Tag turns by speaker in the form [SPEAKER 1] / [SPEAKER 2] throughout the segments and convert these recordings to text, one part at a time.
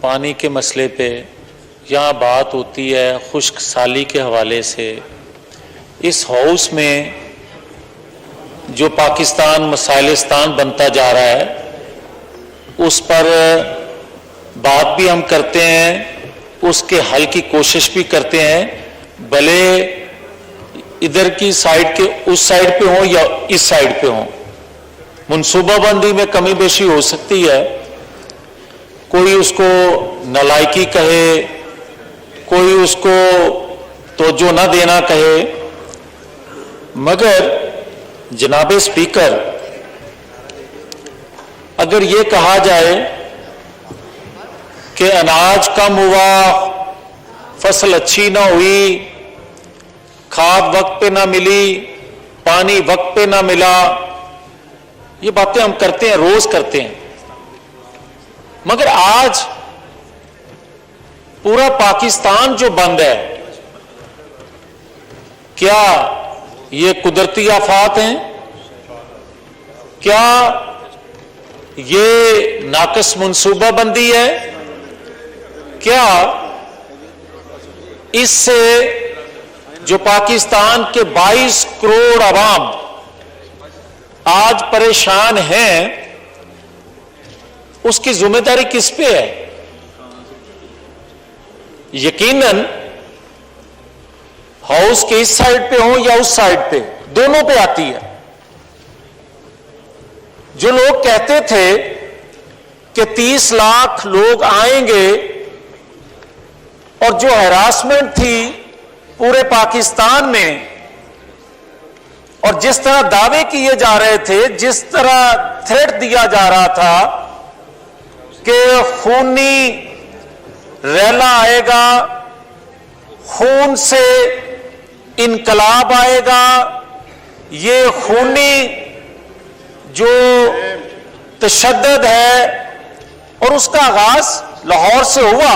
[SPEAKER 1] پانی کے مسئلے پہ، یہاں بات ہوتی ہے خشک سالی کے حوالے سے۔ اس ہاؤس میں جو پاکستان مسائلستان بنتا جا رہا ہے اس پر بات بھی ہم کرتے ہیں، اس کے حل کی کوشش بھی کرتے ہیں، بھلے ادھر کی سائڈ کے اس سائڈ پہ ہوں یا اس سائڈ پہ ہوں۔ منصوبہ بندی میں کمی بیشی ہو سکتی ہے، کوئی اس کو نالائکی کہے، کوئی اس کو توجہ نہ دینا کہے، مگر جناب اسپیکر اگر یہ کہا جائے کہ اناج کم ہوا، فصل اچھی نہ ہوئی، کھاد وقت پہ نہ ملی، پانی وقت پہ نہ ملا، یہ باتیں ہم کرتے ہیں، روز کرتے ہیں، مگر آج پورا پاکستان جو بند ہے، کیا یہ قدرتی آفات ہیں؟ کیا یہ ناقص منصوبہ بندی ہے؟ کیا اس سے جو پاکستان کے 22 کروڑ عوام آج پریشان ہیں اس کی ذمہ داری کس پہ ہے؟ یقیناً ہاؤس کے اس سائڈ پہ ہوں یا اس سائڈ پہ، دونوں پہ آتی ہے۔ جو لوگ کہتے تھے کہ 30 لاکھ لوگ آئیں گے اور جو ہراسمنٹ تھی پورے پاکستان میں، اور جس طرح دعوے کیے جا رہے تھے، جس طرح تھریٹ دیا جا رہا تھا کہ خونی ریلا آئے گا، خون سے انقلاب آئے گا، یہ خونی جو تشدد ہے، اور اس کا آغاز لاہور سے ہوا،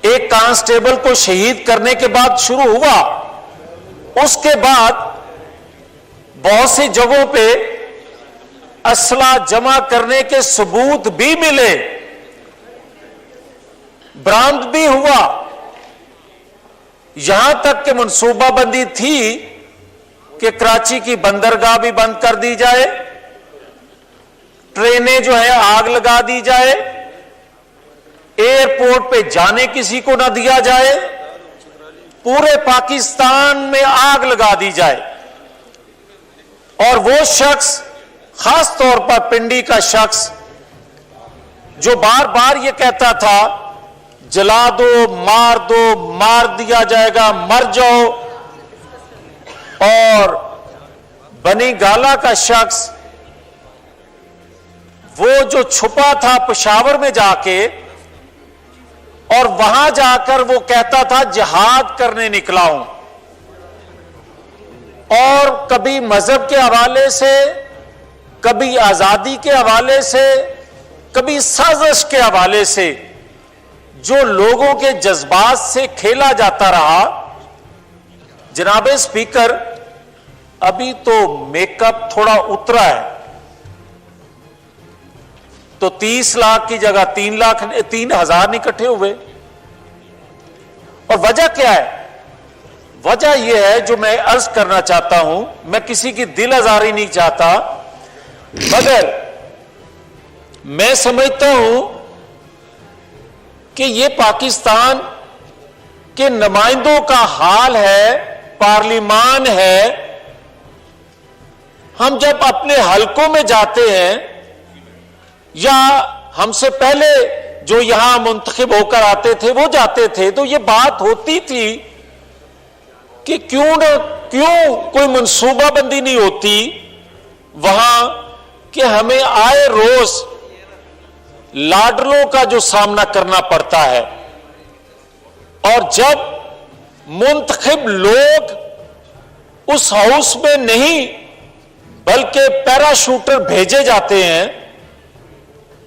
[SPEAKER 1] ایک کانسٹیبل کو شہید کرنے کے بعد شروع ہوا، اس کے بعد بہت سی جگہوں پہ اسلحہ جمع کرنے کے ثبوت بھی ملے، برآمد بھی ہوا، یہاں تک کہ منصوبہ بندی تھی کہ کراچی کی بندرگاہ بھی بند کر دی جائے، ٹرینیں جو ہیں آگ لگا دی جائے، ایئرپورٹ پہ جانے کسی کو نہ دیا جائے، پورے پاکستان میں آگ لگا دی جائے، اور وہ شخص، خاص طور پر پنڈی کا شخص جو بار بار یہ کہتا تھا جلا دو، مار دیا جائے گا، مر جاؤ، اور بنی گالا کا شخص وہ جو چھپا تھا پشاور میں جا کے، اور وہاں جا کر وہ کہتا تھا جہاد کرنے نکلا ہوں، اور کبھی مذہب کے حوالے سے، کبھی آزادی کے حوالے سے، کبھی سازش کے حوالے سے جو لوگوں کے جذبات سے کھیلا جاتا رہا۔ جناب اسپیکر ابھی تو میک اپ تھوڑا اترا ہے، تو 30 لاکھ کی جگہ 3,000 نہیں اکٹھے ہوئے، اور وجہ کیا ہے؟ وجہ یہ ہے جو میں عرض کرنا چاہتا ہوں، میں کسی کی دل آزاری نہیں چاہتا، مگر میں سمجھتا ہوں کہ یہ پاکستان کے نمائندوں کا حال ہے، پارلیمان ہے۔ ہم جب اپنے حلقوں میں جاتے ہیں، یا ہم سے پہلے جو یہاں منتخب ہو کر آتے تھے وہ جاتے تھے، تو یہ بات ہوتی تھی کہ کیوں کوئی منصوبہ بندی نہیں ہوتی وہاں، کہ ہمیں آئے روز لاڈلوں کا جو سامنا کرنا پڑتا ہے، اور جب منتخب لوگ اس ہاؤس میں نہیں بلکہ پیراشوٹر بھیجے جاتے ہیں،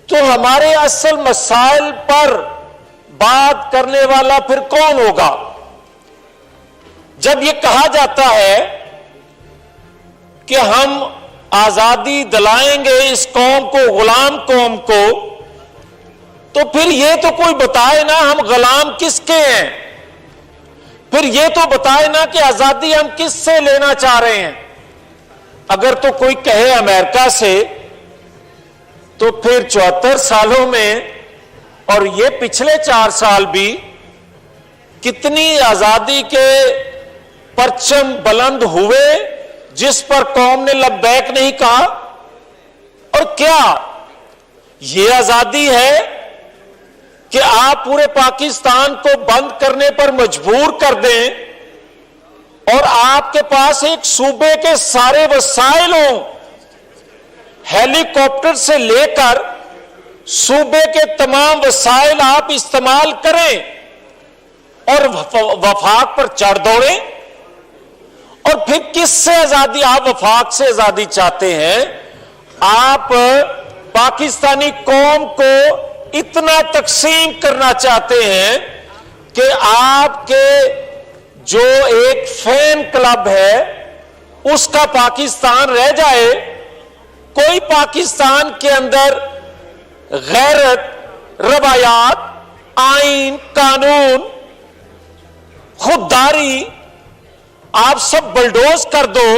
[SPEAKER 1] تو ہمارے اصل مسائل پر بات کرنے والا پھر کون ہوگا؟ جب یہ کہا جاتا ہے کہ ہم آزادی دلائیں گے اس قوم کو، غلام قوم کو، تو پھر یہ تو کوئی بتائے نا ہم غلام کس کے ہیں، پھر یہ تو بتائے نا کہ آزادی ہم کس سے لینا چاہ رہے ہیں۔ اگر تو کوئی کہے امریکہ سے، تو پھر 74 سالوں میں اور یہ پچھلے 4 سال بھی کتنی آزادی کے پرچم بلند ہوئے جس پر قوم نے لبیک نہیں کہا؟ اور کیا یہ آزادی ہے کہ آپ پورے پاکستان کو بند کرنے پر مجبور کر دیں اور آپ کے پاس ایک صوبے کے سارے وسائل ہوں، ہیلی کاپٹر سے لے کر صوبے کے تمام وسائل آپ استعمال کریں اور وفاق پر چڑھ دوڑیں؟ اور پھر کس سے آزادی؟ آپ وفاق سے آزادی چاہتے ہیں؟ آپ پاکستانی قوم کو اتنا تقسیم کرنا چاہتے ہیں کہ آپ کے جو ایک فین کلب ہے اس کا پاکستان رہ جائے، کوئی پاکستان کے اندر غیرت، روایات، آئین، قانون، خودداری آپ سب بلڈوز کر دو۔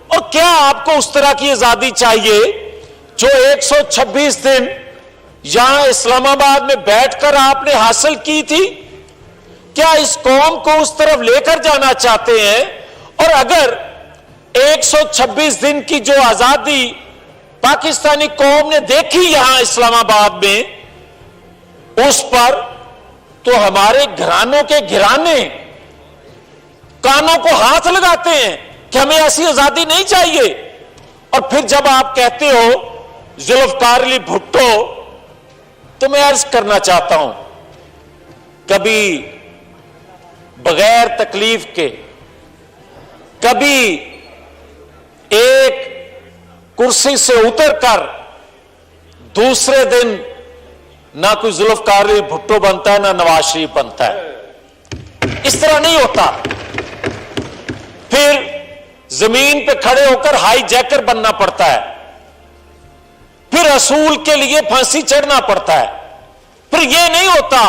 [SPEAKER 1] اور کیا آپ کو اس طرح کی آزادی چاہیے جو 126 دن یہاں اسلام آباد میں بیٹھ کر آپ نے حاصل کی تھی؟ کیا اس قوم کو اس طرف لے کر جانا چاہتے ہیں؟ اور اگر 126 دن کی جو آزادی پاکستانی قوم نے دیکھی یہاں اسلام آباد میں، اس پر تو ہمارے گھرانوں کے گھرانے کانوں کو ہاتھ لگاتے ہیں کہ ہمیں ایسی آزادی نہیں چاہیے۔ اور پھر جب آپ کہتے ہو ذوالفقار علی بھٹو، تو میں عرض کرنا چاہتا ہوں، کبھی بغیر تکلیف کے، کبھی ایک کرسی سے اتر کر دوسرے دن نہ کوئی ذوالفقار علی بھٹو بنتا ہے نہ نواز شریف بنتا ہے۔ اس طرح نہیں ہوتا۔ پھر زمین پہ کھڑے ہو کر ہائی جیکر بننا پڑتا ہے، پھر اصول کے لیے پھانسی چڑھنا پڑتا ہے۔ پھر یہ نہیں ہوتا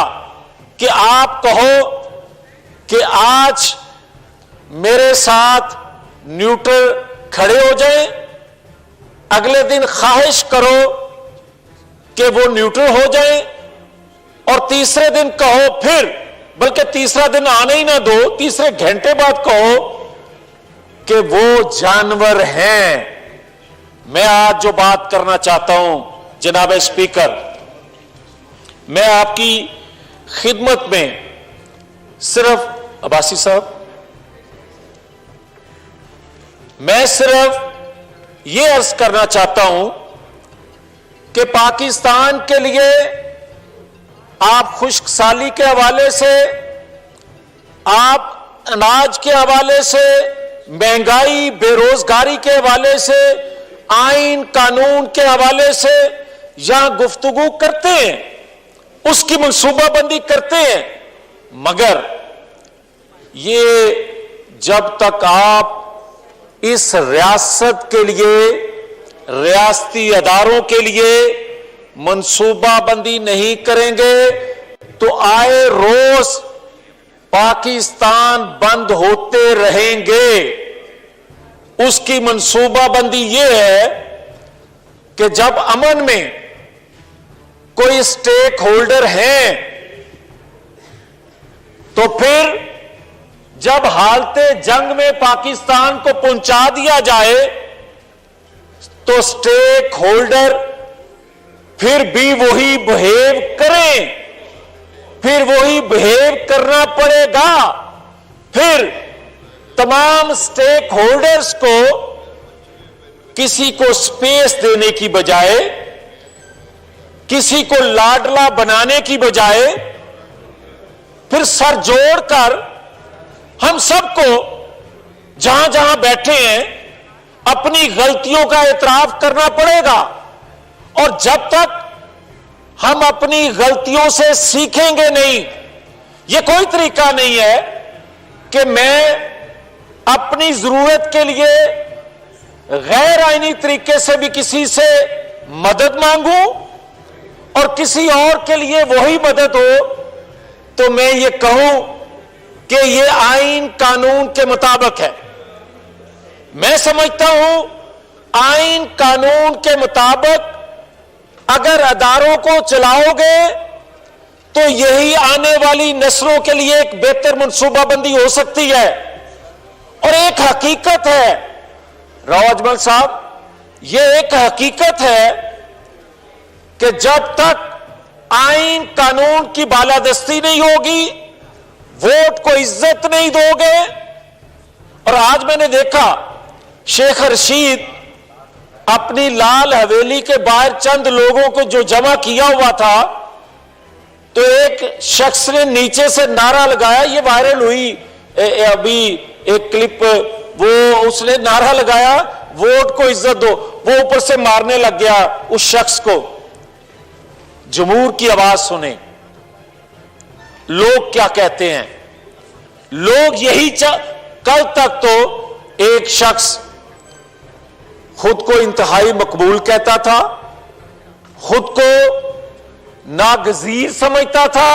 [SPEAKER 1] کہ آپ کہو کہ آج میرے ساتھ نیوٹرل کھڑے ہو جائیں، اگلے دن خواہش کرو کہ وہ نیوٹرل ہو جائیں، اور تیسرے دن کہو، پھر بلکہ تیسرا دن آنے ہی نہ دو، تیسرے گھنٹے بعد کہو کہ وہ جانور ہیں۔ میں آج جو بات کرنا چاہتا ہوں جناب اسپیکر، میں آپ کی خدمت میں صرف عباسی صاحب، میں صرف یہ عرض کرنا چاہتا ہوں کہ پاکستان کے لیے آپ خشک سالی کے حوالے سے، آپ اناج کے حوالے سے، مہنگائی، بے روزگاری کے حوالے سے، آئین قانون کے حوالے سے یہاں گفتگو کرتے ہیں، اس کی منصوبہ بندی کرتے ہیں، مگر یہ جب تک آپ اس ریاست کے لیے، ریاستی اداروں کے لیے منصوبہ بندی نہیں کریں گے تو آئے روز پاکستان بند ہوتے رہیں گے۔ اس کی منصوبہ بندی یہ ہے کہ جب امن میں کوئی اسٹیک ہولڈر ہیں تو پھر جب حالت جنگ میں پاکستان کو پہنچا دیا جائے تو اسٹیک ہولڈر پھر بھی وہی بہیو کریں، پھر وہی بہیو کرنا پڑے گا۔ پھر تمام اسٹیک ہولڈرز کو کسی کو سپیس دینے کی بجائے، کسی کو لاڈلا بنانے کی بجائے، پھر سر جوڑ کر ہم سب کو جہاں جہاں بیٹھے ہیں اپنی غلطیوں کا اعتراف کرنا پڑے گا۔ اور جب تک ہم اپنی غلطیوں سے سیکھیں گے نہیں، یہ کوئی طریقہ نہیں ہے کہ میں اپنی ضرورت کے لیے غیر آئینی طریقے سے بھی کسی سے مدد مانگوں اور کسی اور کے لیے وہی مدد ہو تو میں یہ کہوں کہ یہ آئین قانون کے مطابق ہے. میں سمجھتا ہوں آئین قانون کے مطابق اگر اداروں کو چلاؤ گے تو یہی آنے والی نسلوں کے لیے ایک بہتر منصوبہ بندی ہو سکتی ہے. اور ایک حقیقت ہے راؤ اجمل صاحب، یہ ایک حقیقت ہے کہ جب تک آئین قانون کی بالادستی نہیں ہوگی، ووٹ کو عزت نہیں دو گے. اور آج میں نے دیکھا شیخ رشید اپنی لال حویلی کے باہر چند لوگوں کو جو جمع کیا ہوا تھا تو ایک شخص نے نیچے سے نعرہ لگایا، یہ وائرل ہوئی ابھی ایک کلپ، وہ اس نے نعرہ لگایا ووٹ کو عزت دو، وہ اوپر سے مارنے لگ گیا اس شخص کو. جمہور کی آواز سنیں، لوگ کیا کہتے ہیں. لوگ یہی کل تک تو ایک شخص خود کو انتہائی مقبول کہتا تھا، خود کو ناگزیر سمجھتا تھا،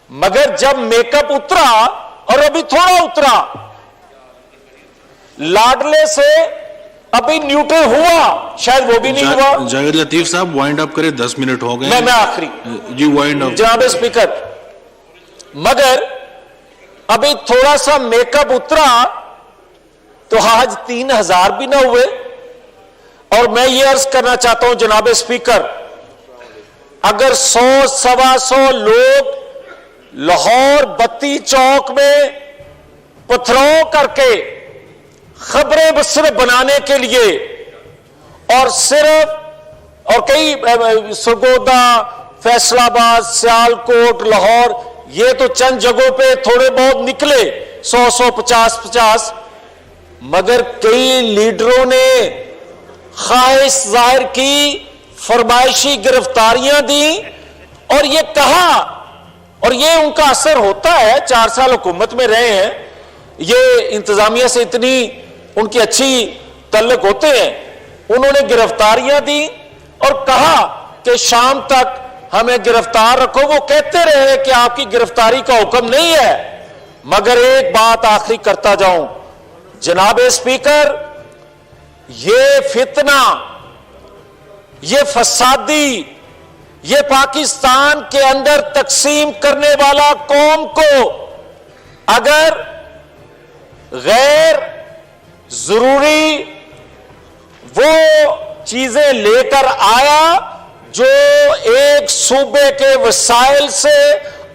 [SPEAKER 1] مگر جب میک اپ اترا اور ابھی تھوڑا اترا، لاڈلے سے ابھی نیوٹرل ہوا، شاید وہ بھی نہیں ہوا.
[SPEAKER 2] جاوید لطیف صاحب وائنڈ اپ کرے، 10 منٹ ہو گئے.
[SPEAKER 1] میں آخری
[SPEAKER 2] جی وائنڈ اپ.
[SPEAKER 1] جناب اسپیکر، مگر ابھی تھوڑا سا میک اپ اترا تو آج 3000 بھی نہ ہوئے. اور میں یہ عرض کرنا چاہتا ہوں جناب اسپیکر، اگر 100-125 لوگ لاہور بتی چوک میں پتھراؤ کر کے خبریں صرف بنانے کے لیے اور صرف اور کئی سرگودا، فیصل آباد، سیالکوٹ، لاہور، یہ تو چند جگہوں پہ تھوڑے بہت نکلے 100 50، مگر کئی لیڈروں نے خواہش ظاہر کی، فرمائشی گرفتاریاں دی اور یہ کہا، اور یہ ان کا اثر ہوتا ہے، 4 سال حکومت میں رہے ہیں، یہ انتظامیہ سے اتنی ان کی اچھی تعلق ہوتے ہیں. انہوں نے گرفتاریاں دی اور کہا کہ شام تک ہمیں گرفتار رکھو. وہ کہتے رہے کہ آپ کی گرفتاری کا حکم نہیں ہے. مگر ایک بات آخری کرتا جاؤں جناب اسپیکر، یہ فتنہ، یہ فسادی، یہ پاکستان کے اندر تقسیم کرنے والا قوم کو اگر غیر ضروری وہ چیزیں لے کر آیا جو ایک صوبے کے وسائل سے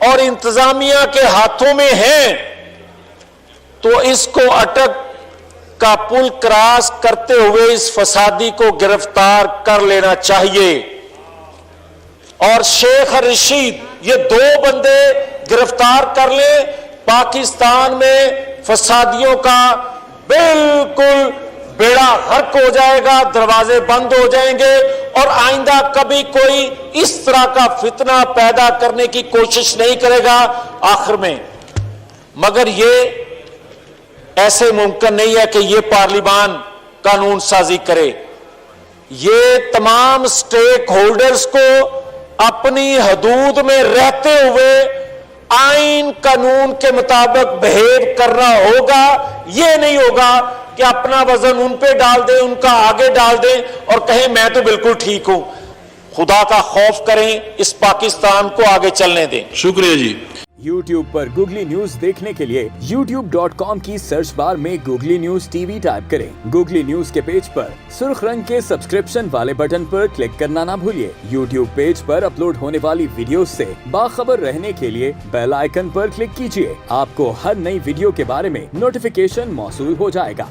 [SPEAKER 1] اور انتظامیہ کے ہاتھوں میں ہیں، تو اس کو اٹک کا پل کراس کرتے ہوئے اس فسادی کو گرفتار کر لینا چاہیے. اور شیخ رشید، یہ 2 بندے گرفتار کر لیں، پاکستان میں فسادیوں کا بالکل بیڑا غرق ہو جائے گا، دروازے بند ہو جائیں گے اور آئندہ کبھی کوئی اس طرح کا فتنہ پیدا کرنے کی کوشش نہیں کرے گا. آخر میں مگر یہ ایسے ممکن نہیں ہے کہ یہ پارلیمان قانون سازی کرے. یہ تمام سٹیک ہولڈرز کو اپنی حدود میں رہتے ہوئے آئین قانون کے مطابق بہیو کرنا ہوگا. یہ نہیں ہوگا کہ اپنا وزن ان پہ ڈال دیں، ان کا آگے ڈال دیں اور کہیں میں تو بالکل ٹھیک ہوں. خدا کا خوف کریں، اس پاکستان کو آگے چلنے دیں.
[SPEAKER 2] شکریہ جی.
[SPEAKER 3] YouTube پر گوگلی نیوز دیکھنے کے لیے youtube.com کی سرچ بار میں googly news T V type کریں. گوگلی نیوز کے پیج پر سرخ رنگ کے سبسکرپشن والے بٹن پر کلک کرنا نہ بھولیے. YouTube پیج پر اپلوڈ ہونے والی ویڈیوز سے باخبر رہنے کے لیے بیل آئیکن پر کلک کیجیے. آپ کو ہر نئی ویڈیو کے بارے میں نوٹیفیکیشن موصول ہو جائے گا.